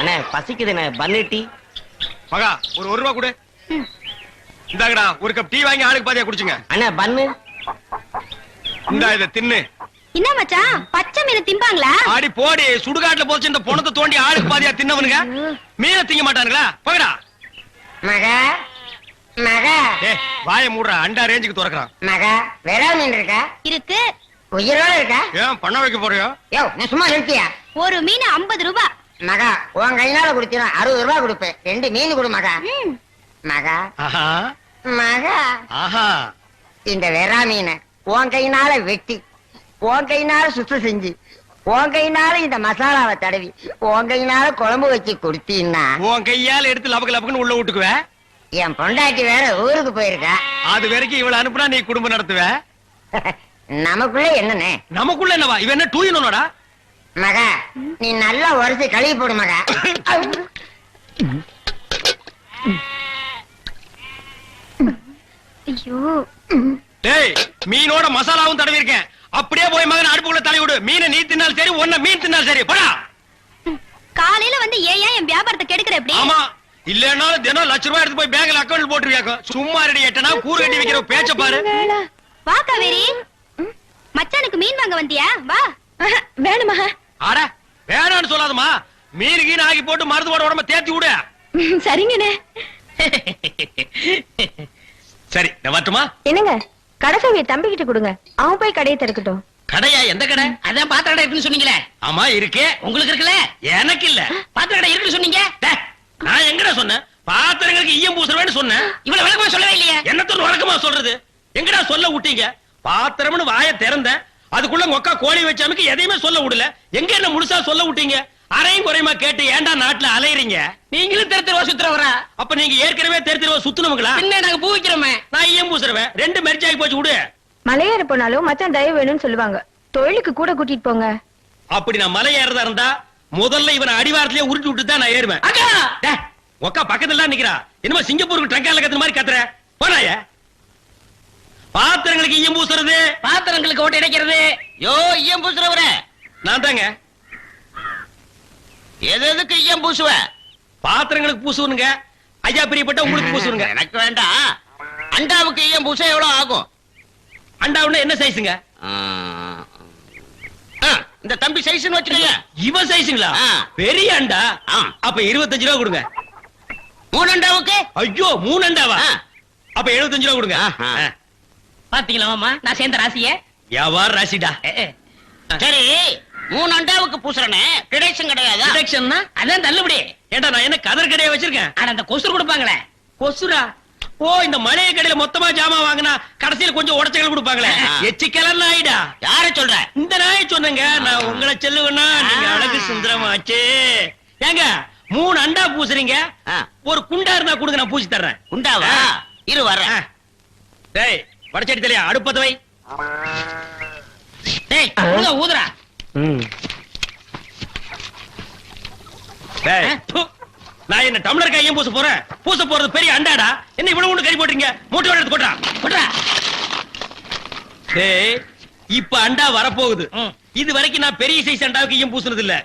அண்ணே பசிக்குதுண்ணே பன்னு டீ. மகா ஒரு ரூபா கொடு. இந்தாங்கடா ஒரு கப் டீ வாங்கி ஆளுக்கு பாதியா குடிச்சுங்க. அண்ணே பன்னு. இந்தா இத தின்னு. என்ன மச்சான் பச்சை மீன் திம்பாங்களா? ஆடி போடி சுடுகாட்டுல போச்சு இந்த பொணத்தை தோண்டி ஆளுக்கு பாதியா தின்னவனுங்க மீனை திங்க மாட்டானுங்களா? போகடா மகா மகா. ஏய் வாயை மூடுறா, அண்டா ரேஞ்சுக்கு துறக்குறான். மகா வெறா மீன் இருக்கா? இருக்கு. உயிரோட இருக்கா? ஏன் பண்ண வைக்க போறியோ? யோ நீ சும்மா நிறுத்தியா? ஒரு மீன் 50 ரூபாய். மகா உன் கையினால குடுத்தீனா 60 ரூபாய் கொடுப்பேன். 2 மீன் கொடு மகா. மகா ஆஹா மகா ஆஹா. இந்த வெறா மீனை உன் கையினால வெட்டி உன் கையினால சுத்தம் செஞ்சு உன் கையினால இந்த மசாலாவை தடவி உன் கையினால குழம்பு வச்சு கொடுத்தீன்னா உன் கையால எடுத்து லபக்கு லபக்குன்னு உள்ள விட்டுக்குவ. என் பொண்டாட்டி வேற ஊருக்கு போயிருக்கா. அது வரைக்கும் இவள அனுப்புனா நீ குடும்பம் நடத்துவ. நமக்குள்ள என்னன்னு நமக்குள்ள என்னவா இவ என்ன டூயினோடா? மகா நீ நல்லா உரைச்சு கழுவி போடு மகா. ஐயோ டேய் மீனோட மசாலாவும் தடவி இருக்கேன். அப்படியே போய் மகன் அடுப்புக்குள்ள தலை விடு. மீனை நீ தின்னாலும் சரி ஒன்ன மீன் தின்னாலும் சரி போடா. காலையில வந்து ஏன் என் வியாபாரத்தை கெடுக்கிற எப்படி? ஆமா இல்லன்னா தினம் லட்ச ரூபாய் எடுத்து போய் பேங்க்ல அக்கவுண்ட் போட்டுருவியாக்க. சும்மா ரெடி எட்டனா கூறு கட்டி வைக்கிற பேச்ச பாரு. வா காவேரி, மச்சானுக்கு மீன் வாங்க வந்தியா? வா. வேணுமா? அட வேணான்னு சொல்லாதமா. மீன் கீன் ஆகி போட்டு மருந்து போட உடம்ப தேத்தி விடு. சரிங்கண்ணே. சரி நான் வரட்டுமா? என்னங்க கடைசாவிய தம்பி கிட்ட கொடுங்க, அவன் போய் கடையை திறக்கட்டும். கடையா? எந்த கடை? அதான் பாத்திர கடை இருக்குன்னு சொன்னீங்களே. ஆமா இருக்கே. உங்களுக்கு இருக்குல்ல? எனக்கு இல்ல. பாத்திர கடை இருக்குன்னு சொன்னீங்க. டேய், நான் எங்கடா சொன்னேன்? பாத்திரங்களுக்கு ஈயம் பூசுறவேன்னு சொன்னேன். இவ்வளவு விளக்கமா சொல்லவே இல்லையே. என்னத்தோட வழக்கமா சொல்றது? எங்கடா சொல்ல விட்டீங்க? பாத்திரம்னு வாயை திறந்த அதுக்குள்ள மொக்கா கோழி வச்சாமுக்கு எதையுமே சொல்ல விடல. எங்க என்ன முழுசா சொல்ல விட்டீங்க? அரையும் குறையுமா கேட்டு ஏன்டா நாட்டுல அலையறீங்க? நீங்களும் தெரு சுத்துறவரா? அப்ப நீங்க ஏற்கனவே தெரு சுத்துனவங்களா? என்ன நாங்க பூ வைக்கிறோமே. நான் ஈயம் பூசுறவன். 2 மெரிச்சாகி போச்சு விடு. மலையேற போனாலும் மச்சான் தயவு வேணும்னு சொல்லுவாங்க. தொழிலுக்கு கூட கூட்டிட்டு போங்க. அப்படி நான் மலை ஏறதா இருந்தா முதல்ல இவனை அடிவாரத்திலேயே உருட்டி விட்டு தான் நான் ஏறுவேன். அக்கா டேய், உக்கா பக்கத்துல நிக்கிறா. என்னமா சிங்கப்பூருக்கு ட்ரங்கால கத்துற மாதிரி கத்துற? போனாய பாத்திரங்களுக்கு ஈயம் பூசுறது. பாத்திரங்களுக்கு ஓட்டு இடைக்கிறது. யோ ஈயம் பூசுறவரே நான் தாங்க. எதுக்கு ஈயம் பூசுவ? பாத்திரங்களுக்கு பூசுவனுங்க. ஐயா பிரியப்பட்ட உங்களுக்கு பூசுவனுங்க. எனக்கு வேண்டாம். அண்டாவுக்கு ஈயம் பூச எவ்வளவு ஆகும்? அண்டாவுன்னா என்ன சைஸுங்க? இந்த தம்பி சைஸ்னு வச்சுக்கோங்க. இவன் சைஸுங்களா? பெரிய அண்டா. அப்ப 25 ரூபா கொடுங்க. 3 அண்டாவுக்கு? ஐயோ 3 அண்டாவா? அப்ப 75 ரூபா கொடுங்க. பாத்தீங்களா மாமா நான் சேர்ந்த ராசிய? வியாபார ராசிடா. சரி 3 அண்டாவுக்கு பூசுறனே டிடக்ஷன் கிடையாதா? டிடக்ஷன்னா அதான் தள்ளுபடி. ஏண்டா நான் என்ன கதர் கடையை வச்சிருக்கேன்? ஆனா அந்த கொசுறு கொடுப்பாங்களே. கொசுரா? ஓ இந்த மளிகை கடையில மொத்தமா ஜாமான் வாங்கினா கடைசியில கொஞ்சம் உடச்சல் கொடுப்பாங்களே. எச்சி கிளர் நாயிடா. யார சொல்ற? இந்த நாயை சொன்னங்க. நான் உங்களை செல்லுவேன்னா நீங்க அழகு சுந்தரமாச்சு. ஏங்க 3 அண்டா பூசுறீங்க. ஒரு குண்டா இருந்தா கொடுங்க, நான் பூசி தர்றேன். குண்டாவா? இரு வரேன். டேய் வடச்சடி தலையா அடுப்பத வை. டேய் ஊதுறா. டேய் நான் என்ன டம்ளர் கையும் பூச போறேன்? பூச போறது பெரிய அண்டாடா. என்ன இவ்வளவு ஒண்ணு கை போட்டீங்க? மூட்டை எடுத்து போட்டா போட்டா. டேய் இப்ப அண்டா வரப்போகுது. இது வரைக்கும் நான் பெரிய சைஸ் அண்டாவுக்கு ஈயம் பூசுனது இல்ல.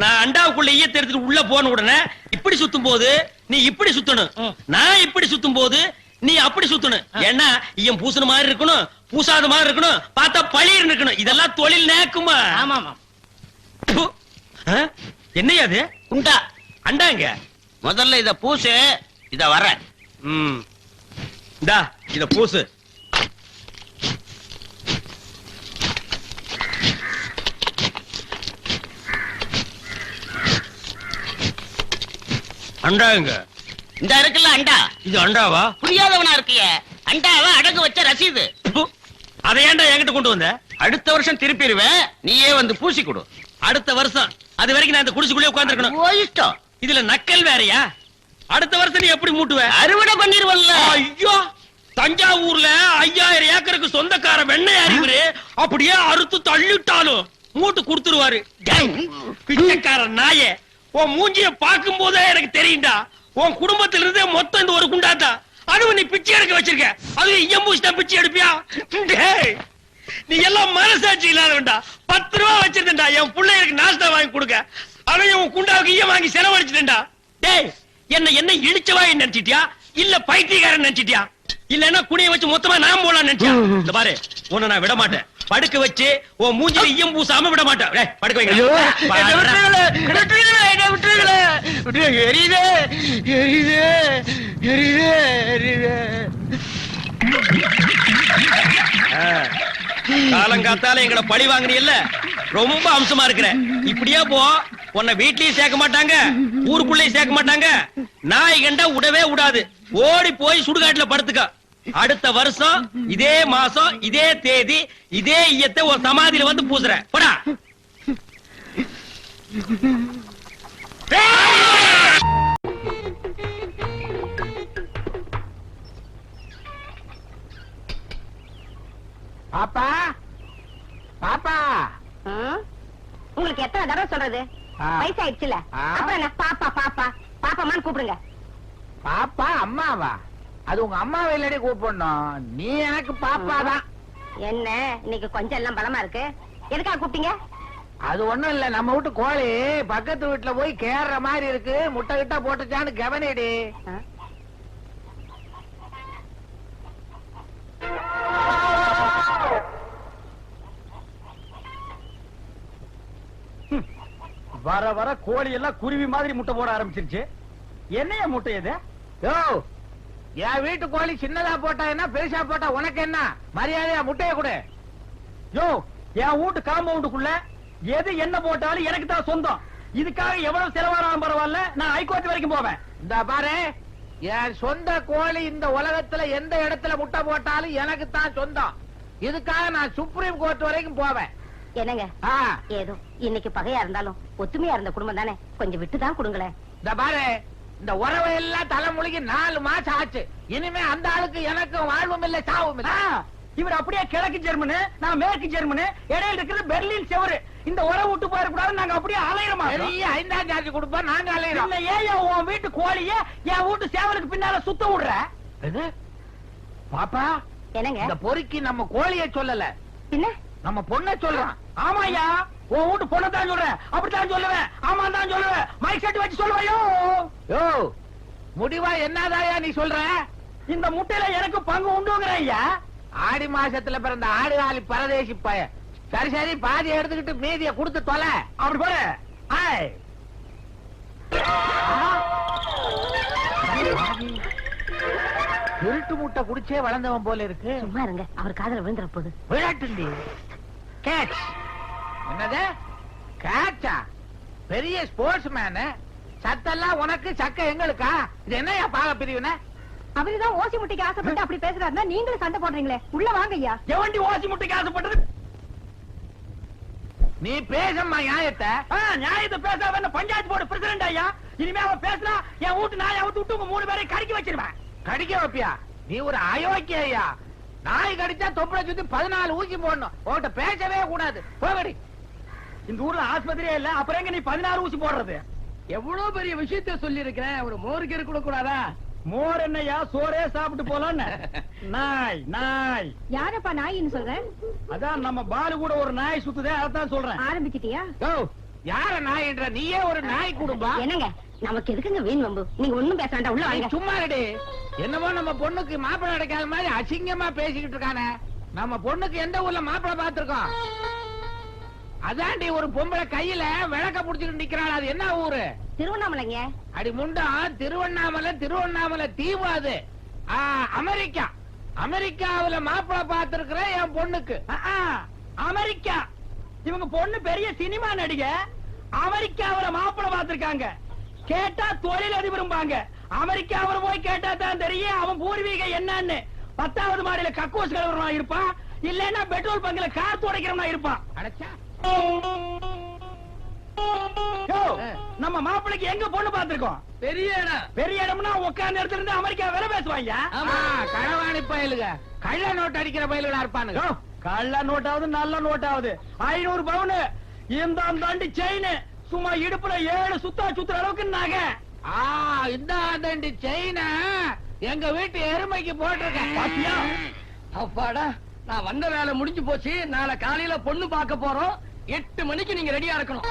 நான் அண்டாவுக்குள்ள ஈயத்தை எடுத்துட்டு உள்ள போன உடனே இப்படி சுத்தும் போது நீ இப்படி சுத்தணும். நான் இப்படி சுத்தும் போது நீ அப்படி சுத்தணும். ஏன்னா ஈயம் பூசுன மாதிரி இருக்கணும், பூசாத மாதிரி இருக்கணும், பார்த்தா பளிர் இருக்கணும். இதெல்லாம் தொழில் நேக்குமா? ஆமாமா. என்னையா அது? குண்டா அண்டாங்க. முதல்ல இத பூசு. இத வர. இந்தா இத பூசு. அண்டாங்க. இந்த இருக்குல்ல அண்டா. இது அண்டாவா? புரியாதவனா இருக்கிய. அண்டாவை அடகு வச்ச ரசீது. அதை ஏன்டா என்கிட்ட கொண்டு வந்த? அடுத்த வருஷம் திருப்பிடுவேன். நீயே வந்து பூசி கொடு. அடுத்த வருஷம்? அது வரைக்கும் நான் இந்த குடிசுக்குள்ளே உட்கார்ந்து இருக்கணும். ஓ இஷ்டம். இதுல நக்கல் வேறயா? அடுத்த வருஷம் நீ எப்படி மூட்டுவ? அறுவடை பண்ணிருவல்ல. ஐயோ தஞ்சாவூர்ல 5000 ஏக்கருக்கு சொந்தக்கார வெண்ணெய் அறிவுரு அப்படியே அறுத்து தள்ளிட்டாலும் மூட்டு கொடுத்துருவாரு. பிச்சைக்கார நாயே, உன் மூஞ்சிய பார்க்கும் போதே எனக்கு தெரியும்டா உன் குடும்பத்தில இருந்தே மொத்தம் இந்த ஒரு குண்டாதான். அதுவும் நீ பிச்சை எடுக்க வச்சிருக்க. அது எம்பூசிட்டா பிச்சை எடுப்பியா? நீ எல்லாம் மனசாட்சி இல்லாதவன்டா. 10 ரூபா வச்சிருந்தா என் பிள்ளைகளுக்கு நாஸ்தா வாங்கி கொடுக்க. அவன் உன் குண்டாவுக்கு ஈயம் வாங்கி செலவழிச்சிட்டா. டேய், என்ன இழிச்சவா நினைச்சிட்டியா இல்ல பைத்தியக்காரன் நினைச்சிட்டியா இல்லன்னா குனிய வச்சு மொத்தமா நான் போலாம் நினைச்சியா? இந்த பாரு, உன்னை நான் விட மாட்டேன். படுக்க வச்சு உன் மூஞ்சில ஈயம் பூசாம விட மாட்டேன். டேய், படுக்க வைங்க. காலங்காத்தால எங்களை பழி வாங்குறீல்ல, ரொம்ப அம்சமா இருக்கிற. இப்படியே போ, உன்னை வீட்லயும் சேர்க்க மாட்டாங்க, ஊருக்குள்ளயும் சேர்க்க மாட்டாங்க. நாய் கண்டா விடவே விடாது. ஓடி போய் சுடுகாட்டுல படுத்துக்க. அடுத்த வருஷம் இதே மாசம் இதே தேதி இதே ஈயத்தை ஒரு சமாதியில வந்து பூசுற. போடா. பாப்பா பாப்பா, உங்களுக்கு எத்தனை தடவை சொல்றது? வயசாயிடுச்சுல, அப்புறம் என்ன பாப்பா பாப்பா பாப்பாமான்னு கூப்பிடுங்க. பாப்பா அம்மாவா? அது உங்க அம்மாவை இல்லடி கூப்பிடணும். நீ எனக்கு பாப்பா தான். என்ன இன்னைக்கு கொஞ்சம் எல்லாம் பலமா இருக்கு? எதுக்காக கூப்பிட்டீங்க? அது ஒண்ணும் இல்ல, நம்ம வீட்டு கோழி பக்கத்து வீட்டுல போய் கேற மாதிரி இருக்கு, முட்டை கிட்ட போட்டுச்சான்னு கவனிடி. வர வர கோழி எல்லாம் குருவி மாதிரி முட்டை போட ஆரம்பிச்சிருச்சு. என்னைய முட்டை எது? யோ, என் வீட்டு கோழி சின்னதா போட்டா என்ன, பெருசா போட்டா உனக்கு என்ன? மரியாதையா முட்டைய கொடு. யோ, என் வீட்டு காம்பவுண்டுக்குள்ள எது என்ன போட்டாலும் எனக்கு தான் சொந்தம். இதுக்காக எவ்வளவு செலவானாலும் பரவாயில்ல, நான் ஹைகோர்ட் வரைக்கும் போவேன். இந்த பாரு, என் சொந்த கோழி இந்த உலகத்துல எந்த இடத்துல முட்டை போட்டாலும் எனக்கு தான் சொந்தம். இதுக்காக நான் சுப்ரீம் கோர்ட் வரைக்கும் போவேன். என்னங்க, ஏதோ இன்னைக்கு பகையா இருந்தாலும் ஒத்துமையா இருந்த குடும்பம் தானே, கொஞ்சம் விட்டுதான் கொடுங்களேன். இந்த பாரு, இந்த உறவை எல்லாம் தலைமுழுகி 4 மாசம் ஆச்சு. இனிமே அந்த ஆளுக்கு எனக்கு வாழ்வும் இல்லை சாவும் இல்லை. இவர் அப்படியே கிழக்கு ஜெர்மனு, நான் மேற்கு ஜெர்மனு, இடையில இருக்கிறது பெர்லின் செவரு. இந்த உறவு விட்டு போயிடக்கூடாது, நாங்க அப்படியே அலையிறோமா? பெரிய 5ஆம் சார்ஜ் கொடுப்போம், நாங்க அலையிறோம். ஏன் உன் வீட்டு கோழிய என் வீட்டு சேவலுக்கு பின்னால சுத்த விடுற? பாப்பா, என்னங்க இந்த பொறுக்கி நம்ம கோழிய சொல்லல, என்ன நம்ம பொண்ண சொல்றான். ஆமாயா, உன் வீட்டு பொண்ணை தான் சொல்றேன். அப்படித்தான் சொல்லுவேன், ஆமா தான் சொல்லுவேன். மைக் செட் வச்சு சொல்லுவையோ. யோ, முடிவா என்னதாயா நீ சொல்ற? இந்த முட்டையில எனக்கு பங்கு உண்டுங்கிற ஐயா. ஆடி மாசத்துல பிறந்த ஆடுகாலி பரதேசி பய. சரி சரி, பாதி எடுத்துக்கிட்டு மீதிய கொடுத்து தொலை. அப்படி போற. திருட்டு முட்டை குடிச்சே வளர்ந்தவன் போல இருக்கு. சும்மா இருங்க, அவர் காதல விழுந்துற போகுது. விளையாட்டு கேட்ச். என்னது கேட்சா? பெரிய ஸ்போர்ட்ஸ் மேன். சத்தெல்லாம் உனக்கு, சக்க எங்களுக்கா? இது என்னையா பாக பிரிவுன? அவருதான் ஓசி முட்டைக்கு ஆசைப்பட்டு அப்படி பேசுறாருன்னா நீங்களும் சண்டை போடுறீங்களே. உள்ள வாங்க ஐயா. எவண்டி ஓசி முட்டைக்கு ஆசைப்பட்டது? நீ பேசம்மா நியாயத்தை. நியாயத்தை பேசாம பஞ்சாயத்து போர்டு பிரசிடண்ட் ஐயா. இனிமே அவன் பேசினா என் வீட்டு நாயை விட்டு விட்டு உங்க 3 பேரையும் கடிக்க வச்சிருவேன். கடிக்க வைப்பியா? நீ ஒரு அயோக்கிய ஐயா. நாய் கடிச்சா தொப்புளை சுத்தி 14 ஊசி போடணும். உன்கிட்ட பேசவே கூடாது. போகடி. இந்த ஊர்ல ஆஸ்பத்திரியே இல்ல, அப்புறம் எங்க நீ 16 ஊசி போடுறது? எவ்வளவு பெரிய விஷயத்த சொல்லி இருக்கிறேன், ஒரு மோருக்கு இருக்க கூடாதா? மோர் என்னையா, சோறே சாப்பிட்டு போலான்னு. நாய் நாய் யாரப்பா நாயின்னு சொல்றேன்? அதான் நம்ம பாலு கூட ஒரு நாய் சுத்துதே, அதான் சொல்றேன். ஆரம்பிச்சிட்டியா? யார நாய்ன்ற? நீயே ஒரு நாய் குடும்பா. என்னங்க, நமக்கு எதுக்குங்க வீண் வம்பு? நீங்க ஒண்ணும் பேச வேண்டாம், உள்ள வாங்க. சும்மா ரெடி. என்னமோ நம்ம பொண்ணுக்கு மாப்பிள்ளை கிடைக்காத மாதிரி அசிங்கமா பேசிக்கிட்டு இருக்கானே. நம்ம பொண்ணுக்கு எந்த ஊர்ல மாப்பிள்ளை பார்த்திருக்கோம்? அதாண்டி ஒரு பொம்பளை கையில விளக்க புடிச்சிட்டு நிக்கிறாள். அது என்ன ஊரு? திருவண்ணாமலைங்க. அடி முண்டா, திருவண்ணாமலை தீவு அது. அமெரிக்கா. அமெரிக்காவுல மாப்பிள்ளை பார்த்திருக்கிற என் பொண்ணுக்கு. அமெரிக்கா? இவங்க பொண்ணு பெரிய சினிமா நடிகை. அமெரிக்காவுல மாப்பிள்ளை பார்த்திருக்காங்க. கேட்டா தொழில் அதிபரும்பாங்க. அமெரிக்காவுல போய் கேட்டா தான் தெரியும் அவன் பூர்வீகம் என்னன்னு. 10வது மாடியில கக்கூஸ் கலவரமா இருப்பான், இல்லன்னா பெட்ரோல் பங்க்ல கார் துடைக்கிறவனா இருப்பான். அடச்சா, நம்ம மாப்பிளைக்கு எங்க பொண்ணு பார்த்திருக்கோம்? பெரிய இடம். பெரிய இடம்னா உட்கார்ந்து இடத்துல இருந்து அமெரிக்கா வேலை பேசுவாங்க. களவாணி பயலுக, கள்ள நோட்டு அடிக்கிற பயலுகளா இருப்பானுங்க. கள்ள நோட்டாவது நல்ல நோட்டாவது 500 பவுன் இந்த தாண்டி செயின், சும்மா இடுப்புல 7 சுத்தா சுத்துற அளவுக்கு நகை. இந்த ஆண்டண்டி செயின எங்க வீட்டு எருமைக்கு போட்டிருக்கேன். பாத்தியா? அப்பாடா, நான் வந்த வேலை முடிஞ்சு போச்சு. நாளை காலையில பொண்ணு பார்க்க போறோம். 8 மணிக்கு நீங்க ரெடியா இருக்கணும்.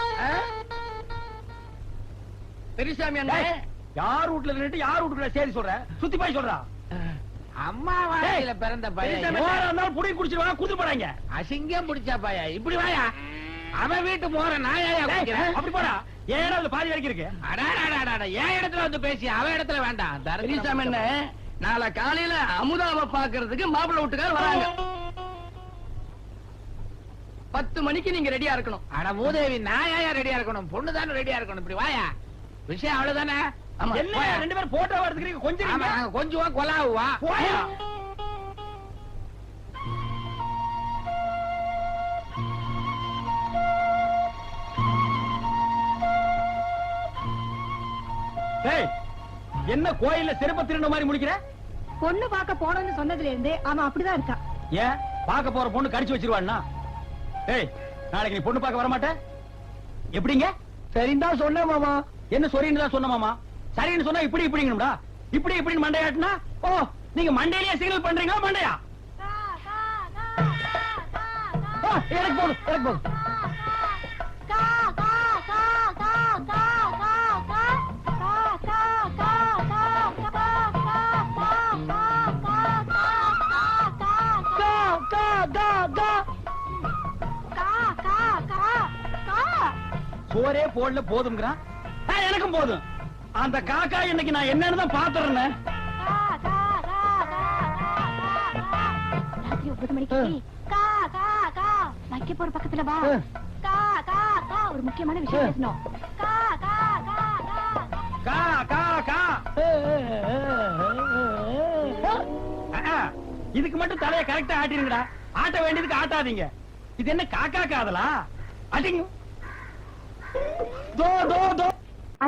பெரியசாமி அண்ணன் யார் வீட்டுல நின்னுட்டு யார் வீட்டுக்குள்ள சேரி சொல்ற சுத்தி போய் சொல்றா அம்மா வாயில பிறந்த பையன் புடி குடிச்சிருவாங்க குடுத்து போறாங்க அசிங்கம் பிடிச்சா பையா இப்படி வாயா அவன் வீட்டு போற நாயா குடிக்கிறேன் அப்படி போடா ஏன் அதுல பாதி வரைக்கும் இருக்கு அடாடாடாடா என் இடத்துல வந்து பேசி அவன் இடத்துல வேண்டாம் பெரியசாமி அண்ணன் நாளை காலையில அமுதாவை பாக்குறதுக்கு மாப்பிள்ளை வீட்டுக்காரர் வராங்க 10 மணிக்கு நீங்க ரெடியா இருக்கணும். அட மூதேவி நாயா ரெடியா இருக்கணும் பொண்ணு தானே ரெடியா இருக்கணும் இப்படி வாயா விஷயம் அவ்வளவுதானே ஆமா. என்ன ரெண்டு பேரும் போட்டோ எடுத்துக்கிறீங்க கொஞ்சம் கொஞ்சம் கொலாவுவா போயா என்ன கோயில்ல செருப்ப திருண்ட மாதிரி முடிக்கிற பொண்ணு பார்க்க போனோம்னு சொன்னதுல இருந்து அவன் அப்படிதான் இருக்கான். ஏன் பார்க்க போற பொண்ணு கடிச்சு வச்சிருவான்னா ஏய் நாளைக்கு நீ பொண்ணு பார்க்க வர மாட்ட எப்படிங்க சரின்னு தான் சொன்னேன் மாமா. என்ன சொரின்னு தான் சொன்ன மாமா சரின்னு சொன்னா இப்படி இப்படிங்கடா இப்படி இப்படின்னு மண்டையாட்டுனா ஓ நீங்க மண்டையிலேயே சிக்னல் பண்றீங்களா மண்டையா எனக்கு போதும் எனக்கு போதும் சோரே போடல போதும்ங்கிறான் எனக்கும் போதும் அந்த காக்கா இன்னைக்கு நான் என்னன்னு தான் பாத்துறேன் ராத்திரி 9 மணிக்கு கா கா கா வைக்க போற பக்கத்துல வா கா கா கா ஒரு முக்கியமான விஷயம் பேசணும் கா கா கா கா கா கா இதுக்கு மட்டும் தலைய கரெக்டா ஆட்டிருங்கடா ஆட்ட வேண்டியதுக்கு ஆட்டாதீங்க இது என்ன காக்கா காதலா அடிங்க தோ தோ தோ